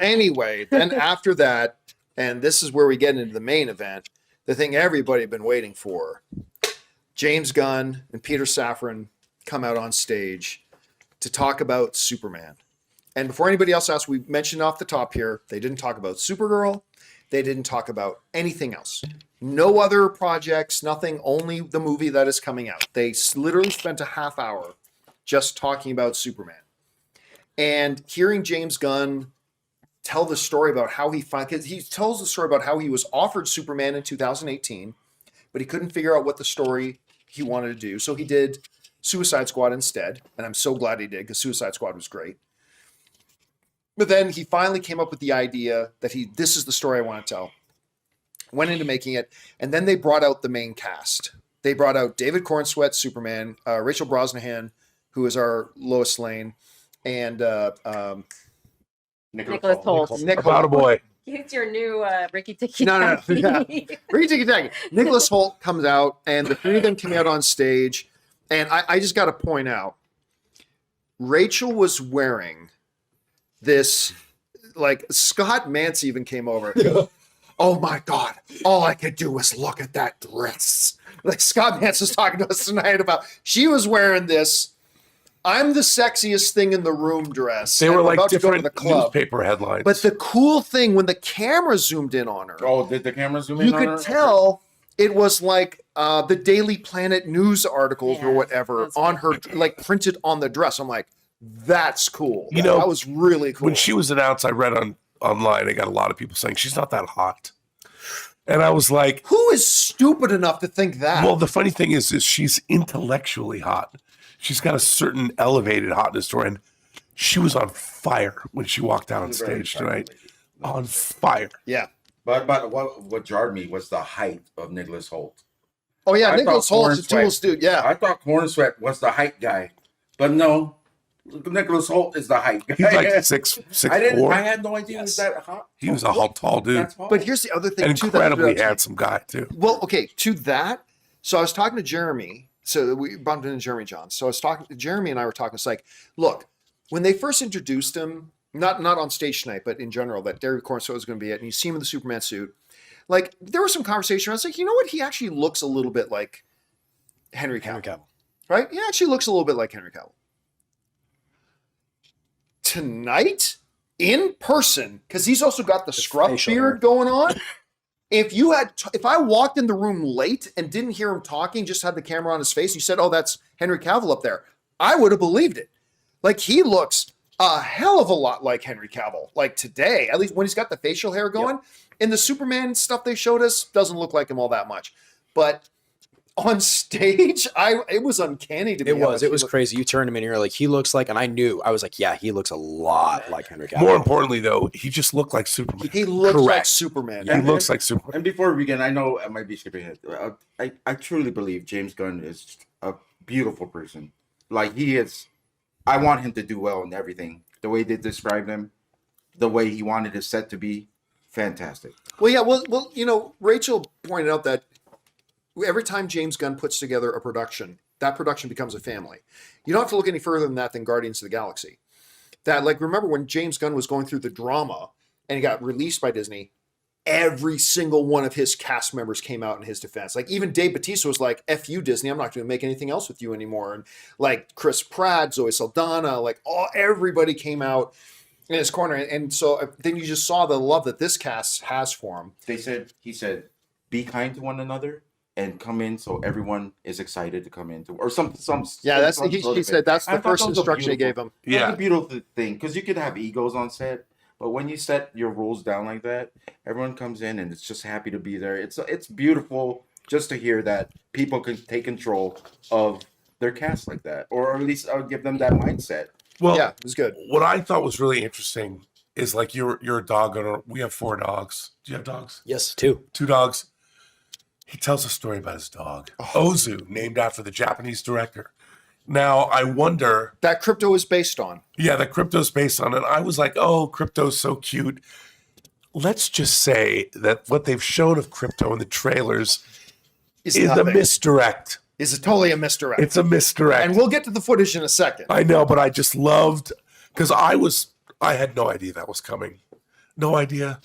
anyway, then after that, and this is where we get into the main event, the thing everybody had been waiting for. James Gunn and Peter Safran come out on stage to talk about Superman. And before anybody else asks, we mentioned off the top here, they didn't talk about Supergirl. They didn't talk about anything else. No other projects, nothing, only the movie that is coming out. They literally spent a half hour just talking about Superman. And hearing James Gunn tell the story about how he tells the story about how he was offered Superman in 2018, but he couldn't figure out what the story he wanted to do. So he did Suicide Squad instead. And I'm so glad he did, because Suicide Squad was great. But then he finally came up with the idea that this is the story I want to tell. Went into making it, and then they brought out the main cast. They brought out David Corenswet, Superman, Rachel Brosnahan, who is our Lois Lane, and Nicholas Hoult. About a boy. He's your new Ricky Tikki. No. Yeah. Ricky Tikki. Nicholas Hoult comes out, and the three of them came out on stage, and I just got to point out, Rachel was wearing this, like, Scott Mance even came over. Oh my God, all I could do was look at that dress. Like, Scott Mance was talking to us tonight about, she was wearing this, I'm the sexiest thing in the room dress. They were like about different to go to the club. newspaper headlines. But the cool thing, when the camera zoomed in on her. Oh, did the camera zoom in on her? You could tell it was like the Daily Planet news articles or whatever on her, like printed on the dress. I'm like, that's cool. You know, that was really cool. When she was announced, I read online, I got a lot of people saying she's not that hot. And I was like, who is stupid enough to think that? Well, the funny thing is she's intellectually hot. She's got a certain elevated hotness to her, and she was on fire when she walked out on stage tonight. On fire. Yeah. But what jarred me was the height of Nicholas Hoult. Oh yeah, Nicholas Hoult's a tools dude. Yeah. I thought Corenswet was the height guy, but no. Nicholas Hoult is the height guy. He's like 6'4". I had no idea he was that hot. He was a tall dude. But here's the other thing. An incredibly handsome guy too. Well, okay, to that. So I was talking to Jeremy. So we bumped into Jeremy John. So I was talking to Jeremy, and I were talking. It's like, look, when they first introduced him, not on stage tonight, but in general, that David Corenswet was going to be it, and you see him in the Superman suit. Like, there was some conversation. I was like, you know what? He actually looks a little bit like Henry Cavill. Right? He actually looks a little bit like Henry Cavill. Tonight, in person, because he's also got the scruff beard going on. If I walked in the room late and didn't hear him talking, just had the camera on his face, you said, oh, that's Henry Cavill up there, I would have believed it. Like, he looks a hell of a lot like Henry Cavill. Like, today, at least when he's got the facial hair going. Yep. In the Superman stuff they showed us, doesn't look like him all that much. But on stage, it was uncanny to me. It was crazy. You turned him in, you're like, he looks like, and I was like, yeah, he looks a lot like Henry Cavill. More importantly, though, he just looked like Superman. He looks like Superman. He looks like Superman. And before we begin, I know I might be skipping it. I truly believe James Gunn is a beautiful person. Like, he is. I want him to do well in everything. The way they described him, the way he wanted his set to be, fantastic. Well, yeah. Well, you know, Rachel pointed out that every time James Gunn puts together a production, that production becomes a family. You don't have to look any further than that than Guardians of the Galaxy. That, like, remember when James Gunn was going through the drama and he got released by Disney, every single one of his cast members came out in his defense. Like, even Dave Bautista was like, F you, Disney, I'm not going to make anything else with you anymore. And like Chris Pratt, Zoe Saldana, like everybody came out in his corner. And so then you just saw the love that this cast has for him. He said, be kind to one another and come in so everyone is excited to come into, or some. Yeah, he said that's the first instruction he gave him. Yeah, that's a beautiful thing, because you could have egos on set, but when you set your rules down like that, everyone comes in and it's just happy to be there. It's beautiful just to hear that people can take control of their cast like that, or at least give them that mindset. Well, yeah, it was good. What I thought was really interesting is, like, you're a dog owner. We have 4 dogs. Do you have dogs? Yes, 2. 2 dogs. He tells a story about his dog, Ozu, named after the Japanese director. Now, I wonder... That Krypto is based on. Yeah, that Krypto's based on it. I was like, oh, Krypto's so cute. Let's just say that what they've shown of Krypto in the trailers is a misdirect. Is totally a misdirect. It's a misdirect. And we'll get to the footage in a second. I know, but I just loved... Because I had no idea that was coming. No idea.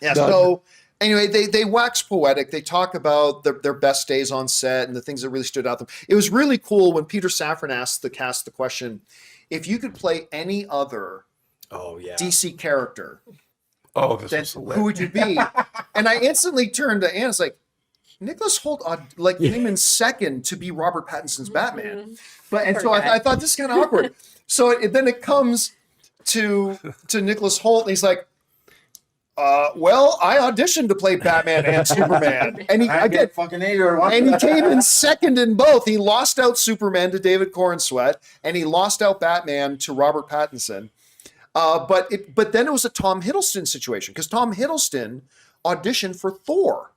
Yeah. None. So anyway, they wax poetic. They talk about their best days on set and the things that really stood out to them. It was really cool when Peter Safran asked the cast the question, if you could play any other Oh yeah. DC character, Oh, this then was who hilarious. would you be? And I instantly turned to Anne. It's like, Nicholas Hoult came in second to be Robert Pattinson's Batman. But and so I thought this is kind of awkward. So then it comes to Nicholas Hoult, and he's like, well, I auditioned to play Batman and Superman, and he I again, get fucking angry. and he came in second in both. He lost out Superman to David Corenswet, and he lost out Batman to Robert Pattinson. But then it was a Tom Hiddleston situation because Tom Hiddleston auditioned for Thor.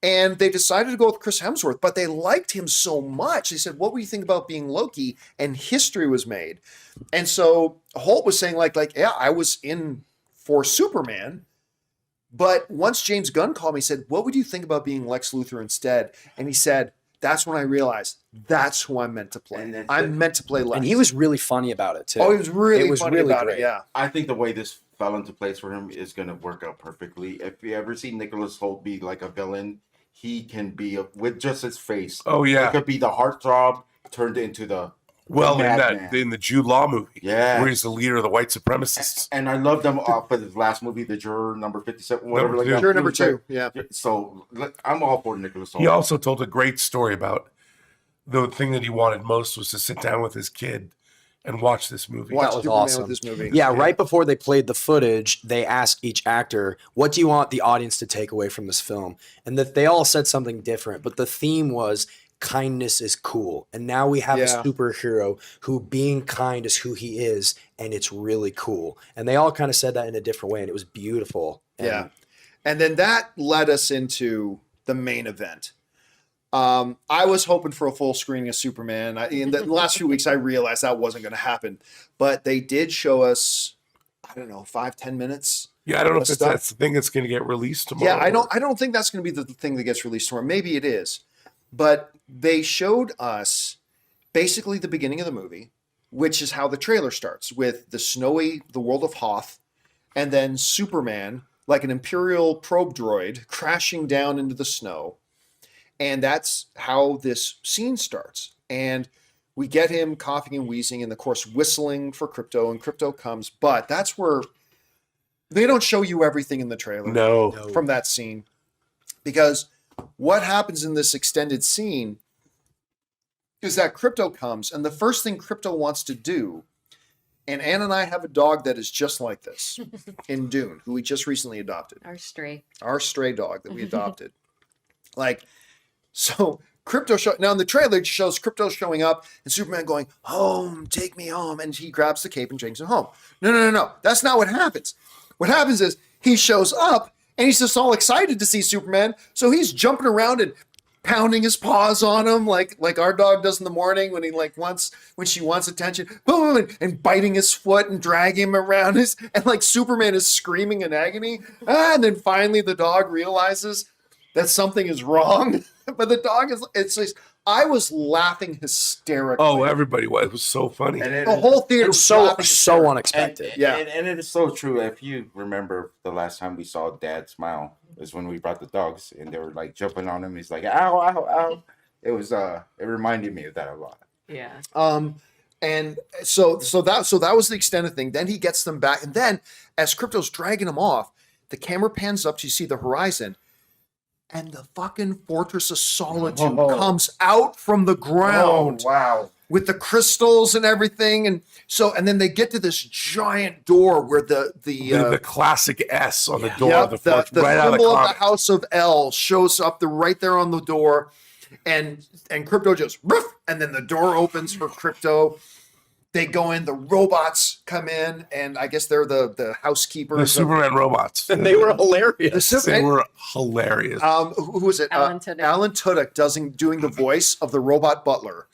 And they decided to go with Chris Hemsworth, but they liked him so much. They said, what would you think about being Loki? And history was made. And so Holt was saying yeah, I was in for Superman. But once James Gunn called me, he said, what would you think about being Lex Luthor instead? And he said, that's when I realized that's who I'm meant to play. I'm meant to play Lex. And he was really funny about it too. Oh, he was really It was funny really about great. it, yeah. I think the way this fell into place for him is going to work out perfectly. If you ever see Nicholas Hoult be like a villain, he can be with just his face. Oh yeah. It could be the heartthrob turned into the Well, in the Jude Law movie, Yeah. where he's the leader of the white supremacists. And I love them for the last movie, The Juror number 57, whatever. Number two. Juror number 2, yeah. So I'm all for Nicholas Hoult. He also told a great story about the thing that he wanted most was to sit down with his kid and watch this movie. Watch That was Superman awesome. with this movie. Yeah, right before they played the footage, they asked each actor, what do you want the audience to take away from this film? And that they all said something different, but the theme was kindness is cool. And now we have a Yeah. superhero who being kind is who he is, and it's really cool. And they all kind of said that in a different way, and it was beautiful. And Yeah. And then that led us into the main event. I was hoping for a full screening of Superman. In the last few weeks, I realized that wasn't going to happen. But they did show us, I don't know, 5-10 minutes. Yeah, I don't know if Stuff. that's the thing that's going to get released tomorrow. Yeah, I don't think that's going to be the thing that gets released tomorrow. Maybe it is. But they showed us basically the beginning of the movie, which is how the trailer starts, with the world of Hoth, and then Superman, like an Imperial probe droid, crashing down into the snow. And that's how this scene starts. And we get him coughing and wheezing and, of course, whistling for Krypto, and Krypto comes. But that's where they don't show you everything in the trailer No. from that scene. Because what happens in this extended scene is that Krypto comes, and the first thing Krypto wants to do, and Ann and I have a dog that is just like this in Dune, who we just recently adopted. Our stray. Our stray dog that we adopted. So Krypto now in the trailer it shows Krypto showing up and Superman going, home, take me home. And he grabs the cape and takes him home. No. That's not what happens. What happens is he shows up and he's just all excited to see Superman. So he's jumping around and pounding his paws on him like our dog does in the morning when when she wants attention, boom, and biting his foot and dragging him around and Superman is screaming in agony. And then finally the dog realizes that something is wrong. But the dog I was laughing hysterically. Oh, everybody was. It was so funny. And The whole theater It was was so laughing hysterically. unexpected. Yeah. And it is so true. If you remember the last time we saw Dad smile is when we brought the dogs and they were like jumping on him. He's like, ow, ow, ow. It was it reminded me of that a lot. Yeah. And so that was the extended thing. Then he gets them back, and then as Krypto's dragging him off, the camera pans up to see the horizon, and the fucking Fortress of Solitude comes out from the ground. Oh, wow. With the crystals and everything, and then they get to this giant door where The classic S on the door of the the fortress, right out of the symbol of the comic. House of L shows up right there on the door, and Krypto just roof, and then the door opens for Krypto. They go in, the robots come in, and I guess they're the housekeepers. The Superman robots. And they were hilarious. They were hilarious. Who was it? Alan Tudyk. Alan Tudyk doing the voice of the robot butler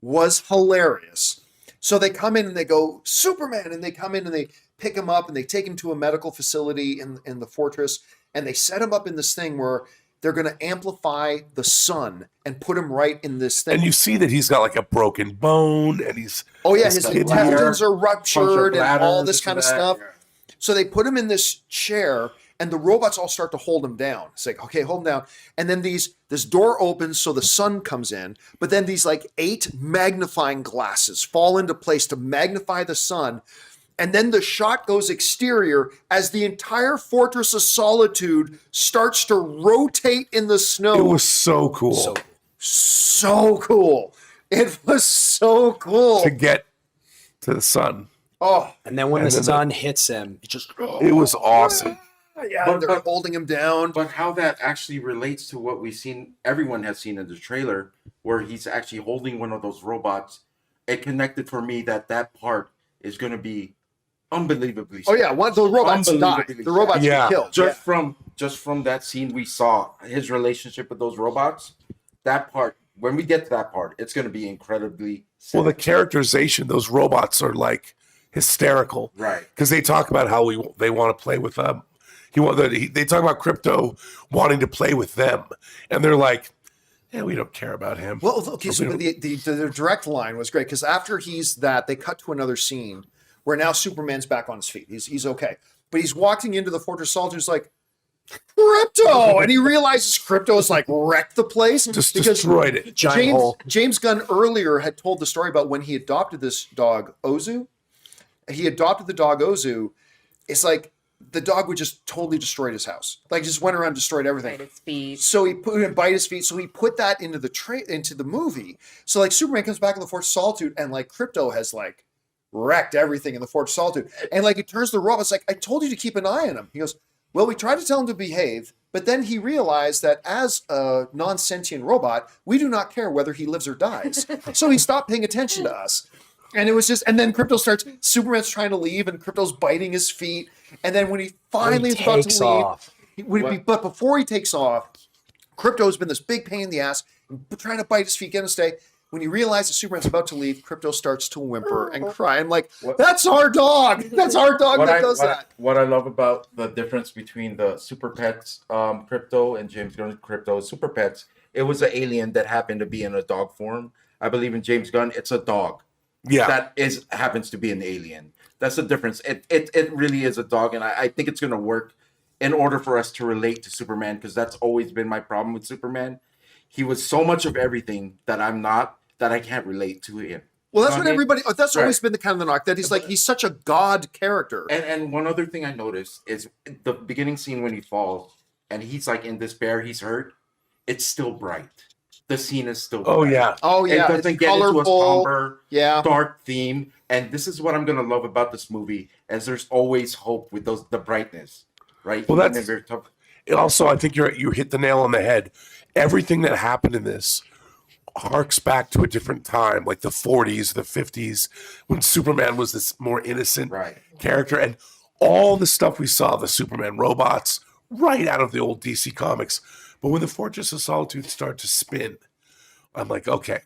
was hilarious. So they come in and they go, Superman, and they come in and they pick him up and they take him to a medical facility in the fortress, and they set him up in this thing where they're going to amplify the sun and put him right in this thing. And you see that he's got like a broken bone, and he's his kid intestines are ruptured and all this kind of stuff. Yeah. So they put him in this chair, and the robots all start to hold him down. It's like, okay, hold him down. And then this door opens so the sun comes in, but then these like 8 magnifying glasses fall into place to magnify the sun. And then the shot goes exterior as the entire Fortress of Solitude starts to rotate in the snow. It was so cool. So cool. It was so cool. To get to the sun. Oh, And then when the sun hits him, it just It was awesome. yeah, But- they're but- holding him down. But how that actually relates to what we've seen, everyone has seen in the trailer, where he's actually holding one of those robots. It connected for me that part is going to be unbelievably. Oh yeah, one the robots die. Unbelievably The robots Yeah. get killed. Just from that scene we saw his relationship with those robots. That part, when we get to that part, it's going to be incredibly. Well, the sad. characterization, those robots are like hysterical. Right. Because they talk about how they want to play with them. They talk about Krypto wanting to play with them. And they're like, yeah, we don't care about him. Well, okay, so We but the direct line was great because after they cut to another scene where now Superman's back on his feet. He's okay, but he's walking into the Fortress of Solitude. He's like, Krypto, and he realizes Krypto has like wrecked the place just because destroyed it. giant hole. James Gunn earlier had told the story about when he adopted this dog Ozu. He adopted the dog Ozu. It's like the dog would just totally destroy his house. Like just went around and destroyed everything. Bite its feet. So he put him bite his feet. So he put that into into the movie. So like Superman comes back in the Fortress of Solitude, and like Krypto has like wrecked everything in the Fortress of Solitude. And like it turns to the robots like, I told you to keep an eye on him. He goes, well, we tried to tell him to behave, but then he realized that as a non-sentient robot, we do not care whether he lives or dies. So he stopped paying attention to us. And it was just, and then Superman's trying to leave, and Krypto's biting his feet. And then when he finally is about to takes leave, off. but before he takes off, Krypto's been this big pain in the ass, trying to bite his feet, get him to stay. When he realizes Superman's about to leave, Krypto starts to whimper and cry. I'm like, that's our dog. That's our dog that does that. What I love about the difference between the Super Pets Krypto and James Gunn Krypto Super Pets, it was an alien that happened to be in a dog form. I believe in James Gunn, it's a dog Yeah. that happens to be an alien. That's the difference. It really is a dog, and I think it's going to work in order for us to relate to Superman, because that's always been my problem with Superman. He was so much of everything that I'm not, that I can't relate to him. Well, that's You what know I mean? everybody. That's Right. always been the kind of the knock that he's such a god character. And one other thing I noticed is the beginning scene when he falls and he's like in despair, he's hurt. It's still bright. The scene is still bright. Oh, yeah. Oh yeah, It doesn't it's get into a colorful. somber, Yeah, dark theme. And this is what I'm gonna love about this movie, as there's always hope with the brightness, right? Well, Even that's- in very tough. And also, I think you hit the nail on the head. Everything that happened in this harks back to a different time, like the 40s, the 50s, when Superman was this more innocent Right. character. And all the stuff we saw, the Superman robots, right out of the old DC comics. But when the Fortress of Solitude started to spin, I'm like, okay,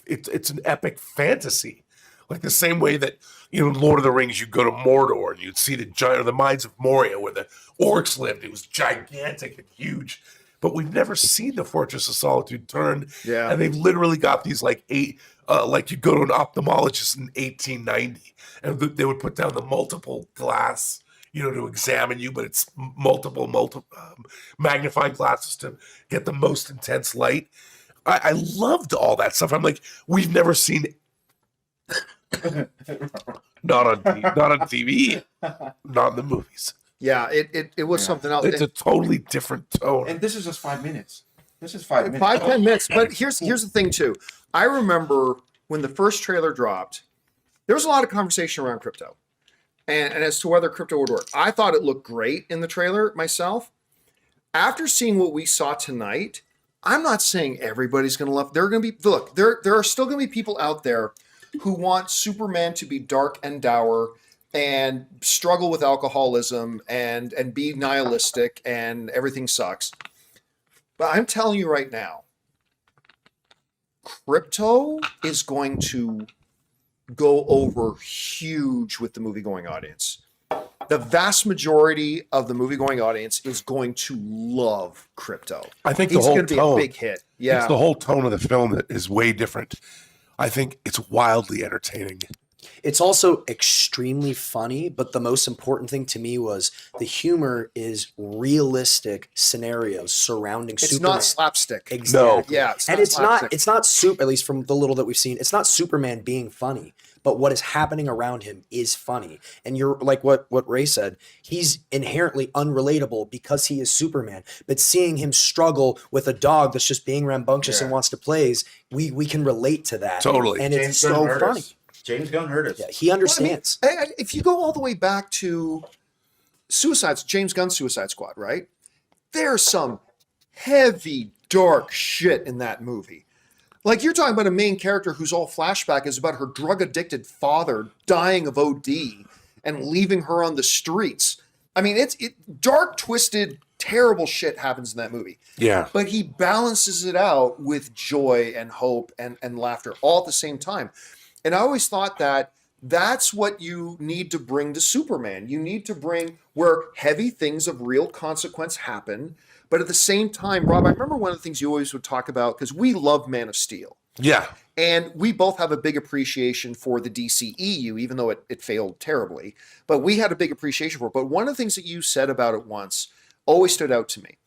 it's an epic fantasy. Like the same way that, in Lord of the Rings, you go to Mordor and you'd see the mines of Moria where the orcs lived. It was gigantic and huge. But we've never seen the Fortress of Solitude turn. Yeah. And they've literally got these like you go to an ophthalmologist in 1890 and they would put down the multiple glass, to examine you, but it's multiple magnifying glasses to get the most intense light. I loved all that stuff. I'm like, we've never seen not on TV, not in the movies. yeah. It was something else. It's a totally different tone. And this is just 5 minutes. This is 5 minutes. 5-10 minutes. But here's the thing too. I remember when the first trailer dropped, there was a lot of conversation around Krypto, and as to whether Krypto would work. I thought it looked great in the trailer myself. After seeing what we saw tonight, I'm not saying everybody's going to love. There are going to be there are still going to be people out there who want Superman to be dark and dour and struggle with alcoholism and be nihilistic and everything sucks. But I'm telling you right now, Krypto is going to go over huge with the movie-going audience. The vast majority of the movie-going audience is going to love Krypto. I think He's the whole going to be a tone, big hit. Yeah. it's the whole tone of the film that is way different. I think it's wildly entertaining. It's also extremely funny, but the most important thing to me was the humor is realistic scenarios surrounding It's Superman. not slapstick. Exactly. Yeah, And it's not super, at least from the little that we've seen, it's not Superman being funny, but what is happening around him is funny. And you're like what Ray said, he's inherently unrelatable because he is Superman. But seeing him struggle with a dog that's just being rambunctious and wants to plays, we can relate to that. Totally. And James it's Gunn so hurt funny. us. James Gunn hurt us. Yeah, he understands. If you go all the way back to James Gunn's Suicide Squad, right? There's some heavy, dark shit in that movie. Like, you're talking about a main character whose all flashback is about her drug-addicted father dying of OD and leaving her on the streets. I mean, it's dark, twisted, terrible shit happens in that movie. Yeah. But he balances it out with joy and hope and laughter all at the same time. And I always thought that that's what you need to bring to Superman. You need to bring where heavy things of real consequence happen. But at the same time, Rob, I remember one of the things you always would talk about, because we love Man of Steel. Yeah. And we both have a big appreciation for the DCEU, even though it failed terribly. But we had a big appreciation for it. But one of the things that you said about it once always stood out to me.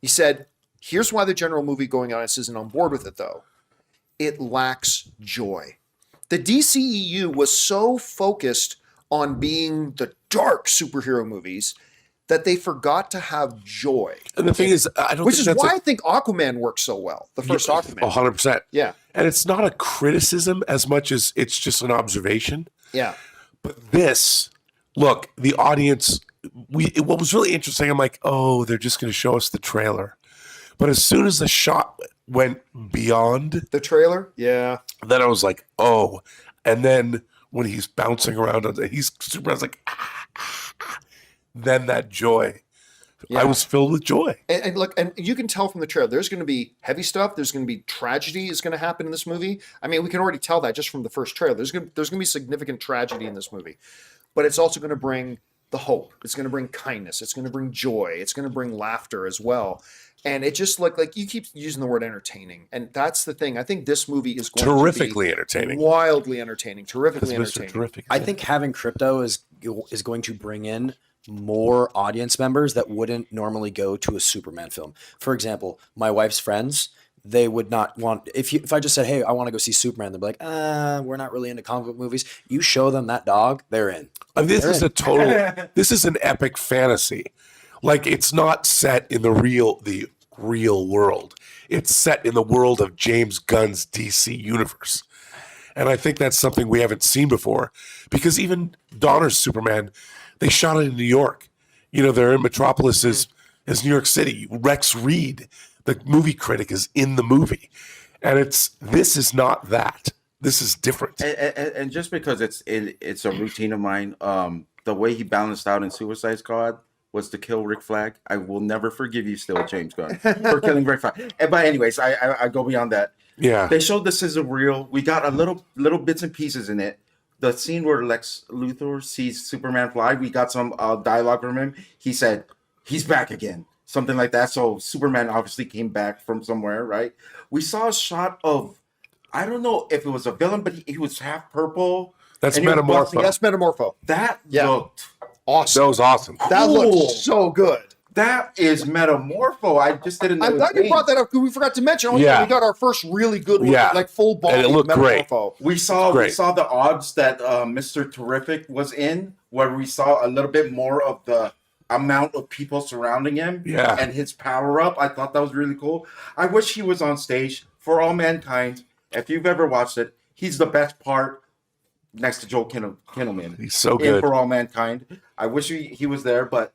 You said, here's why the general movie going audience isn't on board with it, though. It lacks joy. The DCEU was so focused on being the dark superhero movies that they forgot to have joy. And the thing is, I don't Which think is that's why I think Aquaman works so well. The first Aquaman. 100%. Yeah. And it's not a criticism as much as it's just an observation. Yeah. But this, look, the audience, what was really interesting, I'm like, oh, they're just going to show us the trailer. But as soon as the shot went beyond the trailer, yeah, then I was like, oh. And then when he's bouncing around, he's super, I was like, then that joy. Yeah. I was filled with joy. And look, and you can tell from the trailer, there's going to be heavy stuff. There's going to be tragedy is going to happen in this movie. I mean, we can already tell that just from the first trailer. There's going to be significant tragedy in this movie, but it's also going to bring the hope. It's going to bring kindness. It's going to bring joy. It's going to bring laughter as well. And it just like you keep using the word entertaining, and that's the thing. I think this movie is going terrifically to be entertaining, wildly entertaining, terrifically entertaining. Terrific. I think having Krypto is going to bring in more audience members that wouldn't normally go to a Superman film. For example, my wife's friends, they would not want, if I just said, hey, I want to go see Superman, they'd be like, we're not really into comic book movies. You show them that dog, they're in. This is an epic fantasy. Like, it's not set in the real world. It's set in the world of James Gunn's DC universe. And I think that's something we haven't seen before, because even Donner's Superman, they shot it in New York. You know, they're in Metropolis is New York City. Rex Reed, the movie critic, is in the movie. And this is not that. This is different. And just because it's a routine of mine, the way he balanced out in Suicide Squad was to kill Rick Flag. I will never forgive you still, James Gunn, for killing Rick Flag. But anyways, I go beyond that. Yeah. They showed the sizzle reel. We got a little bits and pieces in it. The scene where Lex Luthor sees Superman fly, we got some dialogue from him. He said, he's back again. Something like that. So Superman obviously came back from somewhere, right? We saw a shot of, I don't know if it was a villain, but he was half purple. That's and he was Metamorpho. busting- That's Metamorpho. That Yeah. looked Awesome. That was awesome. That Cool. looked so good. That is Metamorpho. I just didn't know. I'm his glad you name. brought that up because we forgot to mention. Yeah. We got our first really good, Yeah. like full body And it looked great. Metamorpho. We saw Great. the odds that Mr. Terrific was in, where we saw a little bit more of the amount of people surrounding him, Yeah. and his power up. I thought that was really cool. I wish he was on stage for All Mankind. If you've ever watched it, he's the best part next to Joel Kinnaman. He's so in good. For All Mankind. I wish he was there, but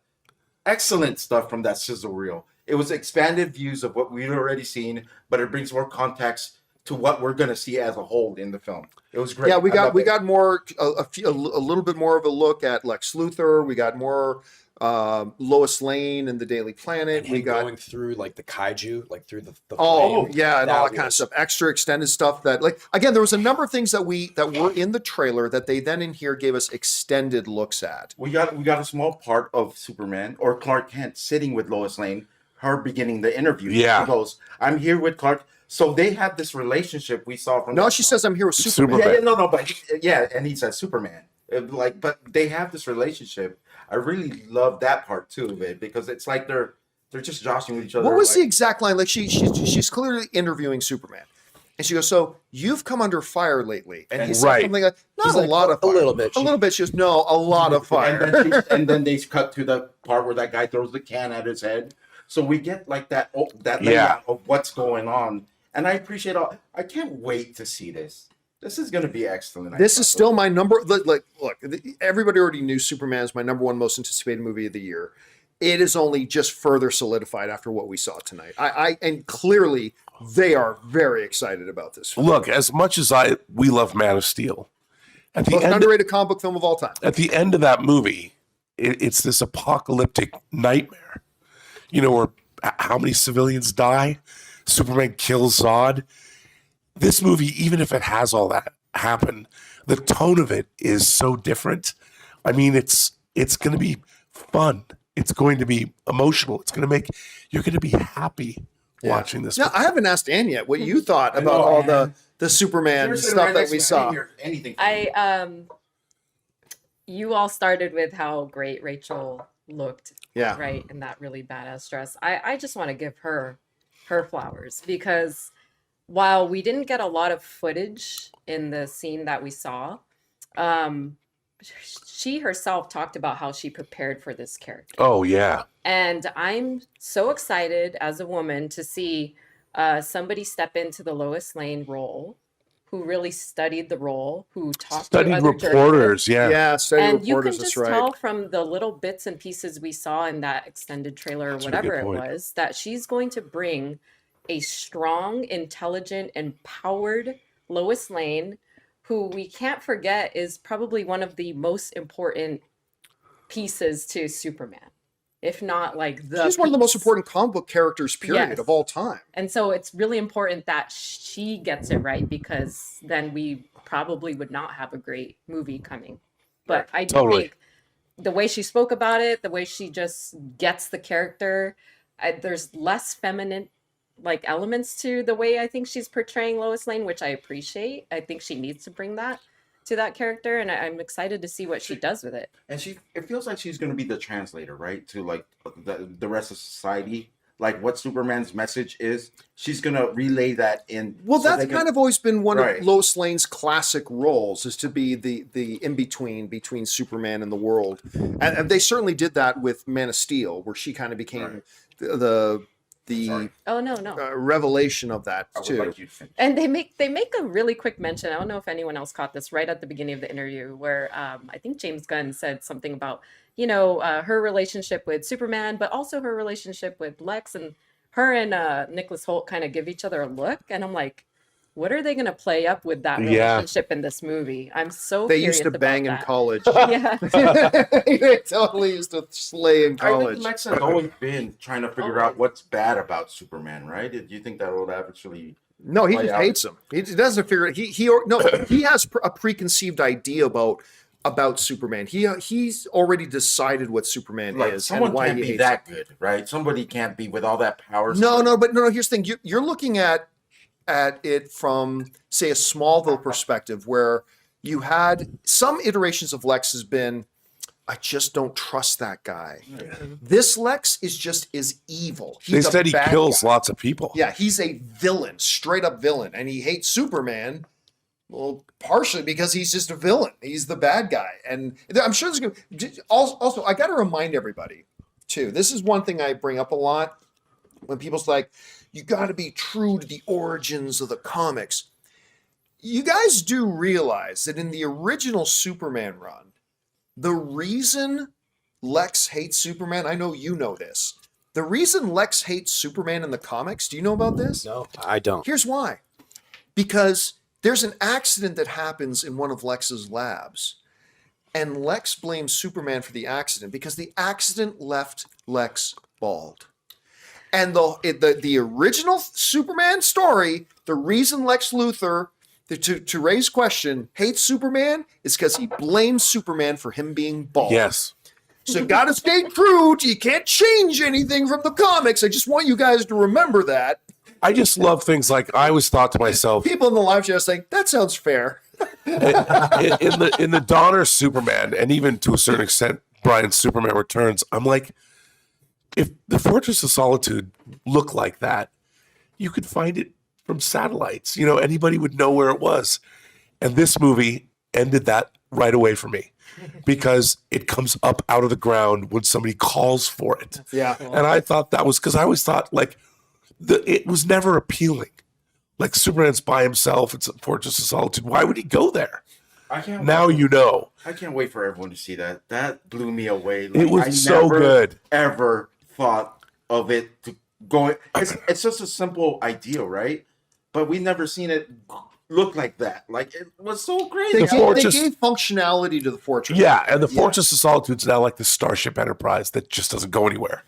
excellent stuff from that sizzle reel. It was expanded views of what we'd already seen, but it brings more context to what we're going to see as a whole in the film. It was great. Yeah, we I loved it. got more a little bit more of a look at Lex Luthor. We got more Lois Lane and the Daily Planet. And We him got going through like the kaiju, like through the oh flame. yeah, and all that kind of was- stuff. Extra extended stuff that like again there was a number of things that were in the trailer that they then in here gave us extended looks at. We got a small part of Superman or Clark Kent sitting with Lois Lane, her beginning the interview. Yeah. She goes, I'm here with Clark. So they have this relationship we saw from. No, she says I'm here with Superman. Superman. But and he says Superman. But they have this relationship. I really love that part too of it because it's like they're just joshing with each other. What was like, the exact line? Like she's clearly interviewing Superman, and she goes, "So you've come under fire lately," and he said Right. something like, "Not He's a like, lot of a fire, little bit." a little bit." She goes, "No, a lot of fire." and then they cut to the part where that guy throws the can at his head. So we get like that layout of what's going on, and I appreciate all. I can't wait to see this. This is going to be excellent. This is still my number. Look, everybody already knew Superman is my number one most anticipated movie of the year. It is only just further solidified after what we saw tonight. And clearly they are very excited about this film. Look, as much as we love Man of Steel, at the Most end, underrated comic book film of all time. at the end of that movie, it's this apocalyptic nightmare. You know, where how many civilians die? Superman kills Zod. This movie, even if it has all that happen, the tone of it is so different. I mean, it's going to be fun. It's going to be emotional. You're going to be happy watching this. Now, I haven't asked Ann yet what you thought about all the Superman Seriously, stuff right that next we to me, saw. I didn't hear anything from you. You all started with how great Rachel looked, Yeah. right, in that really badass dress. I just want to give her flowers because while we didn't get a lot of footage in the scene that we saw, she herself talked about how she prepared for this character. Oh yeah, And I'm so excited as a woman to see somebody step into the Lois Lane role, who really studied the role, who talked to studied other reporters. Yeah, Yeah, study and you can reporters, just that's right. tell from the little bits and pieces we saw in that extended trailer or That's a whatever good it point. was that she's going to bring a strong, intelligent, empowered Lois Lane, who we can't forget is probably one of the most important pieces to Superman, if not like the She's one of the most piece. important comic book characters, period, Yes. of all time. And so it's really important that she gets it right because then we probably would not have a great movie coming. But I do Totally. think the way she spoke about it, the way she just gets the character, there's less feminine like elements to the way I think she's portraying Lois Lane, which I appreciate. I think she needs to bring that to that character, and I'm excited to see what she does with it. And it feels like she's going to be the translator, right? To like the rest of society, like what Superman's message is. She's going to relay that in. Well, so that's they can- kind of always been one Right. of Lois Lane's classic roles, is to be the in-between Superman and the world. And they certainly did that with Man of Steel, where she kind of became the Sorry. Oh no. revelation of that I would too. like you to finish. And they make a really quick mention. I don't know if anyone else caught this right at the beginning of the interview, where I think James Gunn said something about her relationship with Superman, but also her relationship with Lex, and her and Nicholas Hoult kind of give each other a look, and I'm like, what are they going to play up with that Yeah. relationship in this movie? I'm so They curious used to about bang in that. college. Yeah. They totally used to slay in I college. think Lex has always been trying to figure out what's bad about Superman, right? Do you think that will actually? No, he play just out? hates him. He doesn't figure it. He has a preconceived idea about Superman. He's already decided what Superman Like is someone and why can't he be hates that him. good, right? Somebody can't be with all that power. No. Here's the thing: you're looking at it from, say, a Smallville perspective, where you had some iterations of Lex has been, I just don't trust that guy. This Lex is evil. they He's a said he bad kills guy. lots of people. Yeah, he's a villain, straight up villain, and he hates Superman. Well, partially because he's just a villain. He's the bad guy, and I'm sure there's going to. Also, I got to remind everybody too. This is one thing I bring up a lot when people's like, "You got to be true to the origins of the comics." You guys do realize that in the original Superman run, the reason Lex hates Superman, I know you know this. The reason Lex hates Superman in the comics, do you know about this? No, I don't. Here's why. Because there's an accident that happens in one of Lex's labs, and Lex blames Superman for the accident because the accident left Lex bald. And the original Superman story, the reason Lex Luthor, to raise question, hates Superman is because he blames Superman for him being bald. Yes. So you got to stay true. You can't change anything from the comics. I just want you guys to remember that. I just love things like I always thought to myself People in the live chat saying that sounds fair. in the Donner Superman, and even to a certain extent Brian's Superman Returns, I'm like, if the Fortress of Solitude looked like that, you could find it from satellites. You know, anybody would know where it was. And this movie ended that right away for me because it comes up out of the ground when somebody calls for it. Yeah. And I thought that was because I always thought like it was never appealing. Like Superman's by himself. It's a Fortress of Solitude. Why would he go there? I can't. Now you know. I can't wait for everyone to see that. That blew me away. It was I so never, good. Ever thought of it to go? It's just a simple idea, right? But we never seen it look like that. Like it was so great. They, The gave, fortress- they gave functionality to the fortress. Yeah, and the Fortress of Solitude's now like the Starship Enterprise that just doesn't go anywhere.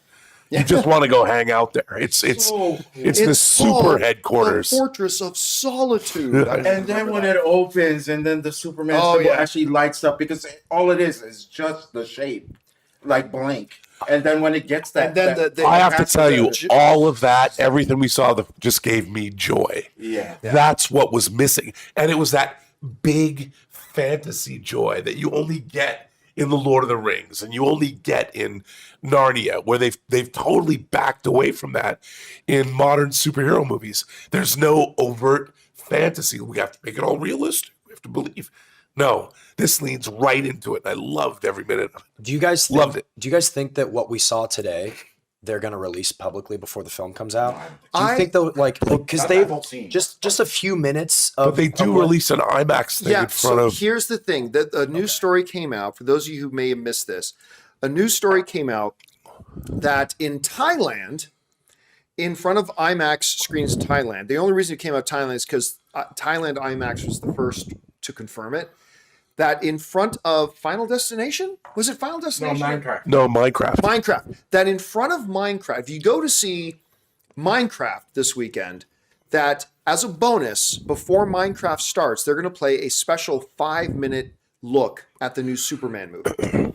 You just want to go hang out there. It's the super called headquarters. The Fortress of Solitude. And then when it opens, and then the Superman Oh, symbol yeah. actually lights up because all it is just the shape, like blank. And then when it gets that, And then that- the- I have to that's tell the- you, all of that, everything we saw, just gave me joy. yeah. That's what was missing, and it was that big fantasy joy that you only get in the Lord of the Rings, and you only get in Narnia, where they've totally backed away from that in modern superhero movies. There's no overt fantasy. We have to make it all realistic. We have to believe. No, this leans right into it. I loved every minute of it. Do you guys think, Loved it. Do you guys think that what we saw today, they're going to release publicly before the film comes out? Do you think they'll like because Not they've that whole scene. just a few minutes of But they of do what- release an IMAX thing Yeah, in front so of. here's the thing. That a news story came out, for those of you who may have missed this, a news story came out that in Thailand, in front of IMAX screens in Thailand, the only reason it came out Thailand is because Thailand IMAX was the first to confirm it, that in front of Final Destination, was it Final No, Destination? Minecraft. No, Minecraft. Minecraft. That in front of Minecraft, if you go to see Minecraft this weekend, that as a bonus, before Minecraft starts, they're going to play a special 5-minute look at the new Superman movie.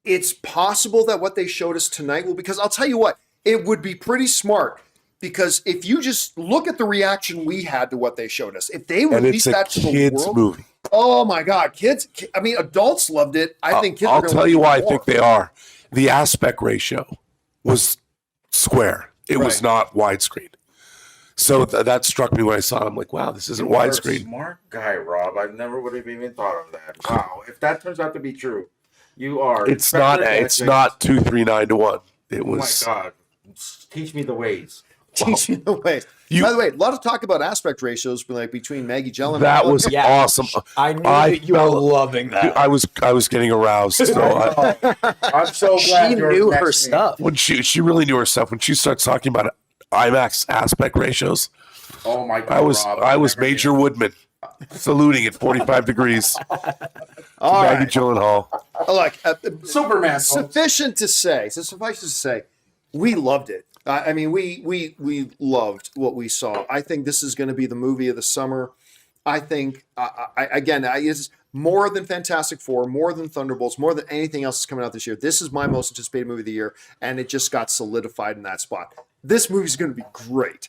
It's possible that what they showed us tonight will, because I'll tell you what, it would be pretty smart. Because if you just look at the reaction we had to what they showed us, if they And it's released a that to the kids' world, movie. oh my God, kids! I mean, adults loved it. I think kids. I'll are gonna tell love you it why I more. think they are. The aspect ratio was square. It was Right. not widescreen. So that struck me when I saw it. I'm like, wow, this isn't You're a widescreen. Smart guy, Rob. I never would have even thought of that. Wow. If that turns out to be true, you are. It's not. It's not 239-1. It Oh my was. God. Teach me the ways. Teach me the way. You- By the way, a lot of talk about aspect ratios, like between Maggie Gyllenhaal. That was Yeah. awesome. I knew I that you were felt- loving that. I was getting aroused. So I'm so glad She you're knew next her to me. stuff. when she really knew her stuff. When she starts talking about IMAX aspect ratios, Oh my God. I was Rob, never Major knew. Woodman saluting at 45 degrees. All Maggie right. Gyllenhaal. Look, Superman. folks. sufficient to say. So suffice to say, we loved it. I mean, we loved what we saw. I think this is going to be the movie of the summer. I think it's more than Fantastic Four, more than Thunderbolts, more than anything else that's coming out this year. This is my most anticipated movie of the year, and it just got solidified in that spot. This movie's going to be great.